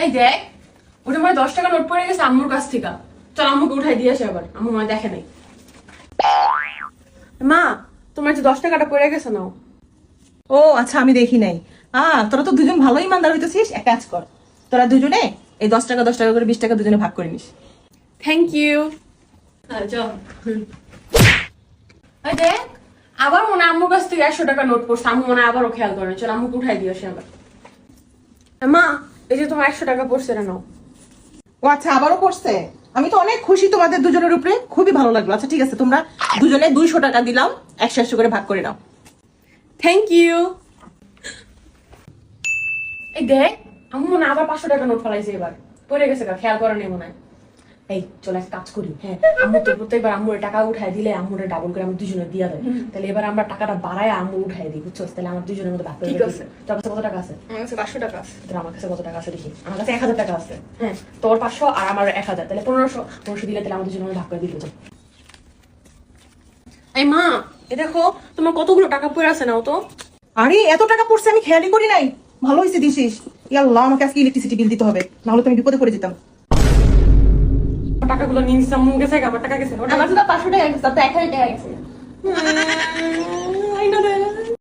এই দেখ, ওটা মানে 10 টাকা নোট পড়ে গেছে আম্মুর কাছ থেকে। চল আম্মুকে উঠাই দিয়ে আসে আবার, আম্মু মানে দেখে নাই। মা, তোমার যে 10 টাকাটা পড়ে গেছে নাও। ও আচ্ছা, আমি দেখি নাই। তোরা তো দুজন ভালো ইমানদার হইতেছিস। এক কাজ কর, তোরা দুজনে এই 10 টাকা 10 টাকা করে 20 টাকা দুজনে ভাগ করে নিস। Thank you. চল। এই দেখ, আবার মনে হয় আম্মুর কাছ থেকে 100 টাকা নোট পড়ছে। আম্মু মনে হয় আবারও খেয়াল করে। চল আম্মুকে উঠাই দিয়ে আসে আবার। মা, এই যে তোমার 100 টাকা পড়ছে, এটা নাও। ও আচ্ছা, আবারও করছে। আমি তো অনেক খুশি তোমাদের দুজনের উপরে, খুবই ভালো লাগলো। আচ্ছা ঠিক আছে, তোমরা দুজনে 200 টাকা দিলাম, 100 করে ভাগ করে নাও। Thank you. এই দেখ, আম্মু মনে হয় আবার 500 টাকা নোট ফেলাইছে এবার। পড়ে গেছে, খেয়াল করে নেই মনে হয়। এই চল এক কাজ করি, হ্যাঁ, আম্মু তো প্রত্যেকবার আম্মুর টাকা উঠাই দিলে আম্মুরে ডাবল করে আমরা দুজনে দিয়ে দেয়। তাহলে এবার আমরা টাকাটা বাড়ায় আম্মু উঠাই দিই, বুঝছো? তাহলে আমার দুজনের মধ্যে ভাগ করে ঠিক দিই। আছে। তোর কাছে কত টাকা আছে? আমার কাছে 500 টাকা আছে। তাহলে আমার কাছে কত টাকা আছে দেখি। আমার কাছে 1000 টাকা আছে। হ্যাঁ, তোর 500 আর আমার 1000, তাহলে 1500 দিলে তাহলে আমাদের দুজনের মধ্যে ভাগ করে দিল। এই মা, এ দেখো তোমার কতগুলো টাকা পড়ে আছে নাও তো। আরে এত টাকা পড়ছে, আমি খেয়ালই করি নাই। ভালো হয়েছে দিছিস। ইয়াল্লাহ, আমাকে আজকে ইলেকট্রিসিটি বিল দিতে হবে, নাহলে তো আমি বিপদে পড়ে যেতাম। টাকাগুলো নিয়ে নিচ্ছি, আম্মু গেছে, আমার টাকা গেছে। আমার তো 500 টাকা গেছে, তাতে 1000 টাকা গেছে।